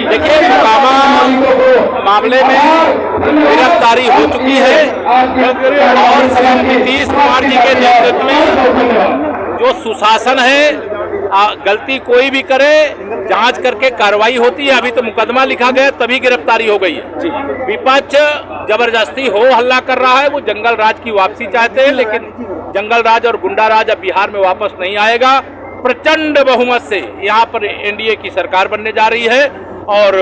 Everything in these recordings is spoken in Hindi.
देखिए, मोकामा मामले में गिरफ्तारी हो चुकी है और श्री नीतीश कुमार जी के नेतृत्व में जो सुशासन है, गलती कोई भी करे जांच करके कार्रवाई होती है। अभी तो मुकदमा लिखा गया तभी गिरफ्तारी हो गई है। विपक्ष जबरदस्ती हो हल्ला कर रहा है, वो जंगल राज की वापसी चाहते हैं, लेकिन जंगल राज और गुंडा राज अब बिहार में वापस नहीं आएगा। प्रचंड बहुमत से यहाँ पर एनडीए की सरकार बनने जा रही है और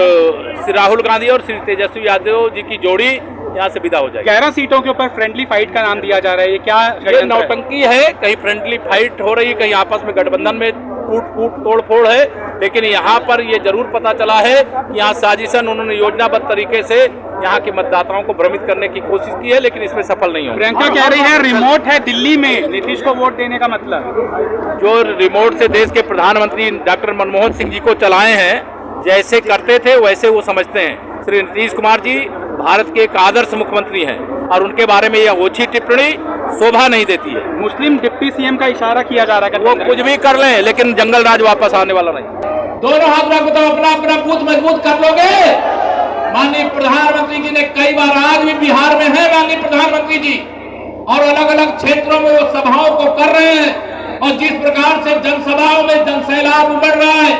श्री राहुल गांधी और श्री तेजस्वी यादव जी की जोड़ी यहाँ से विदा हो जाएगी। 11 सीटों के ऊपर फ्रेंडली फाइट का नाम दिया जा रहा है, ये क्या ये नौटंकी है? कहीं फ्रेंडली फाइट हो रही है, कहीं आपस में गठबंधन में टूट तोड़ फोड़ है, लेकिन यहाँ पर ये जरूर पता चला है कि यहाँ साजिशन उन्होंने योजनाबद्ध तरीके से यहाँ के मतदाताओं को भ्रमित करने की कोशिश की है, लेकिन इसमें सफल नहीं हो। प्रियंका कह रही है रिमोट है दिल्ली में नीतीश को वोट देने का मतलब। जो रिमोट से देश के प्रधानमंत्री डॉक्टर मनमोहन सिंह जी को चलाए हैं, जैसे करते थे वैसे वो समझते हैं। श्री नीतीश कुमार जी भारत के एक आदर्श मुख्यमंत्री हैं और उनके बारे में यह ओछी टिप्पणी शोभा नहीं देती है। मुस्लिम डिप्टी सीएम का इशारा किया जा रहा है, वो कुछ भी कर लें, लेकिन जंगल राज वापस आने वाला नहीं। दोनों हाथ रखो तो अपना अपना बूथ मजबूत कर लोगे। माननीय प्रधानमंत्री जी ने कई बार, आज भी बिहार में है माननीय प्रधानमंत्री जी, और अलग अलग क्षेत्रों में वो सभाओं को कर रहे हैं, और जिस प्रकार से जनसभाओं में जनसैलाब उमड़ रहा है,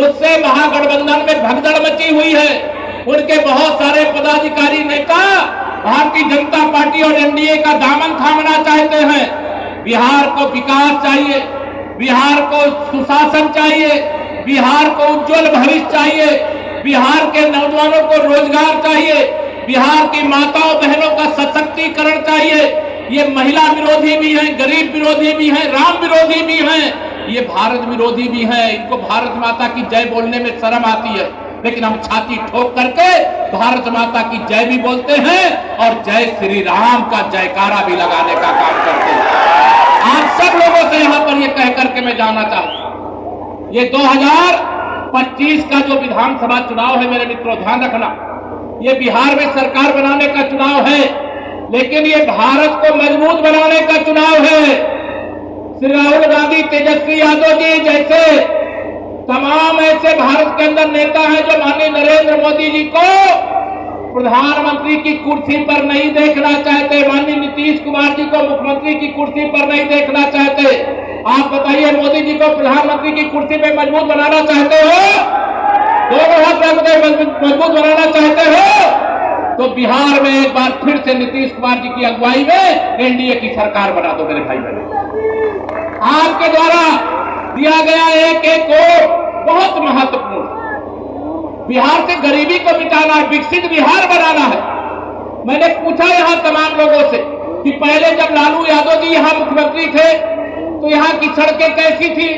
उससे महागठबंधन में भगदड़ मची हुई है। उनके बहुत सारे पदाधिकारी नेता भारतीय जनता पार्टी और एनडीए का दामन थामना चाहते हैं। बिहार को विकास चाहिए, बिहार को सुशासन चाहिए, बिहार को उज्जवल भविष्य चाहिए, बिहार के नौजवानों को रोजगार चाहिए, बिहार की माताओं बहनों का सशक्तिकरण चाहिए। ये महिला विरोधी भी हैं, गरीब विरोधी भी हैं, राम विरोधी भी हैं, ये भारत विरोधी भी हैं। इनको भारत माता की जय बोलने में शर्म आती है, लेकिन हम छाती ठोक करके भारत माता की जय भी बोलते हैं और जय श्री राम का जयकारा भी लगाने का काम करते हैं। आप सब लोगों से यहां पर ये कह करके मैं जानना चाहता हूं, ये 2025 का जो विधानसभा चुनाव है मेरे मित्रों, ध्यान रखना, ये बिहार में सरकार बनाने का चुनाव है, लेकिन ये भारत को मजबूत बनाने का चुनाव है। श्री राहुल गांधी, तेजस्वी यादव जी जैसे तमाम ऐसे भारत के अंदर नेता हैं जो माननीय नरेंद्र मोदी जी को प्रधानमंत्री की कुर्सी पर नहीं देखना चाहते, माननीय नीतीश कुमार जी को मुख्यमंत्री की कुर्सी पर नहीं देखना चाहते। आप बताइए, मोदी जी को प्रधानमंत्री की कुर्सी पे मजबूत बनाना चाहते हो? दोनों हाथ मजबूत बनाना चाहते हो तो बिहार में एक बार फिर से नीतीश कुमार जी की अगुवाई में एनडीए की सरकार बना दो मेरे भाई बहन। आपके द्वारा दिया गया एक एक वोट बहुत महत्वपूर्ण। बिहार से गरीबी को मिटाना है, विकसित बिहार बनाना है। मैंने पूछा यहां तमाम लोगों से कि पहले जब लालू यादव जी यहां मुख्यमंत्री थे तो यहां की सड़कें कैसी थी,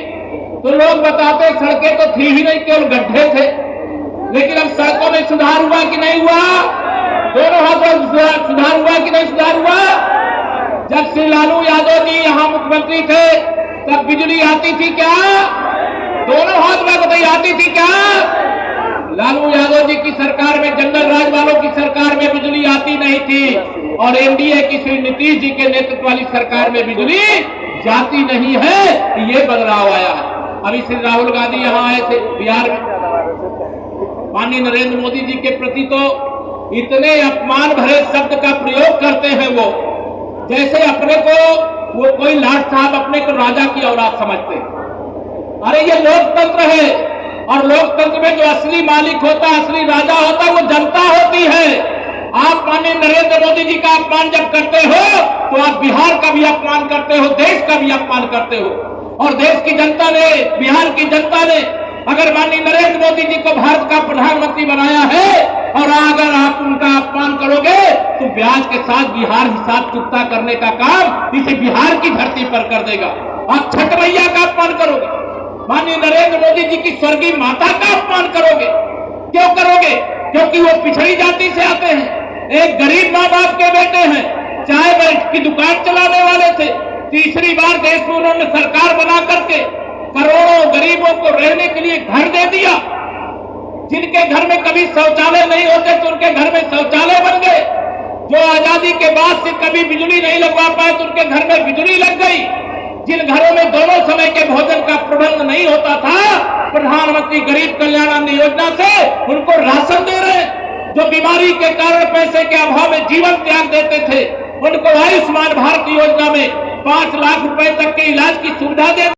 तो लोग बताते सड़कें तो थी ही नहीं, केवल गड्ढे थे। लेकिन अब सड़कों में सुधार हुआ कि नहीं हुआ? दोनों हाथों सुधार हुआ कि नहीं सुधार हुआ? जब श्री लालू यादव जी यहां मुख्यमंत्री थे तब बिजली आती थी क्या? दोनों हाथ में बताइए, आती थी क्या? लालू यादव जी की सरकार में, जंगल राज वालों की सरकार में बिजली आती नहीं थी, और एनडीए की श्री नीतीश जी के नेतृत्व वाली सरकार में बिजली जाती नहीं है। ये बदलाव आया है। अभी श्री राहुल गांधी यहां आए थे बिहार में, माननीय नरेंद्र मोदी जी के प्रति तो इतने अपमान भरे शब्द का प्रयोग करते हैं वो, जैसे अपने को वो कोई लाट साहब अपने को राजा की औलाद समझते हैं। अरे ये लोकतंत्र है, और लोकतंत्र में जो असली मालिक होता है, असली राजा होता है, वो जनता होती है। आप माननीय नरेंद्र मोदी जी का अपमान जब करते हो तो आप बिहार का भी अपमान करते हो, देश का भी अपमान करते हो। और देश की जनता ने, बिहार की जनता ने अगर माननीय नरेंद्र मोदी जी को भारत का प्रधानमंत्री बनाया है और अगर आप उनका अपमान करोगे तो ब्याज के साथ बिहार हिसाब चुकता करने का काम इसे बिहार की धरती पर कर देगा। आप छठ मैया का अपमान करोगे, माननीय नरेंद्र मोदी जी की स्वर्गीय माता का अपमान करोगे। क्यों करोगे? क्योंकि वो पिछड़ी जाति से आते हैं, एक गरीब माँ बाप के बेटे हैं, चाय की दुकान चलाने वाले थे। तीसरी बार देश में उन्होंने सरकार बना करके करोड़ों गरीबों को रहने के लिए घर दे दिया। जिनके घर में कभी शौचालय नहीं होते तो उनके घर में शौचालय बन गए। जो आजादी के बाद से कभी बिजली नहीं लगवा पाए तो उनके घर में बिजली लग गई। जिन घरों में दोनों समय के भोजन का प्रबंध नहीं होता था प्रधानमंत्री गरीब कल्याण अन्न योजना से उनको राशन दे रहे हैं। जो बीमारी के कारण पैसे के अभाव में जीवन त्याग देते थे, उनको आयुष्मान भारत योजना में 5 लाख रुपए तक के इलाज की सुविधा दे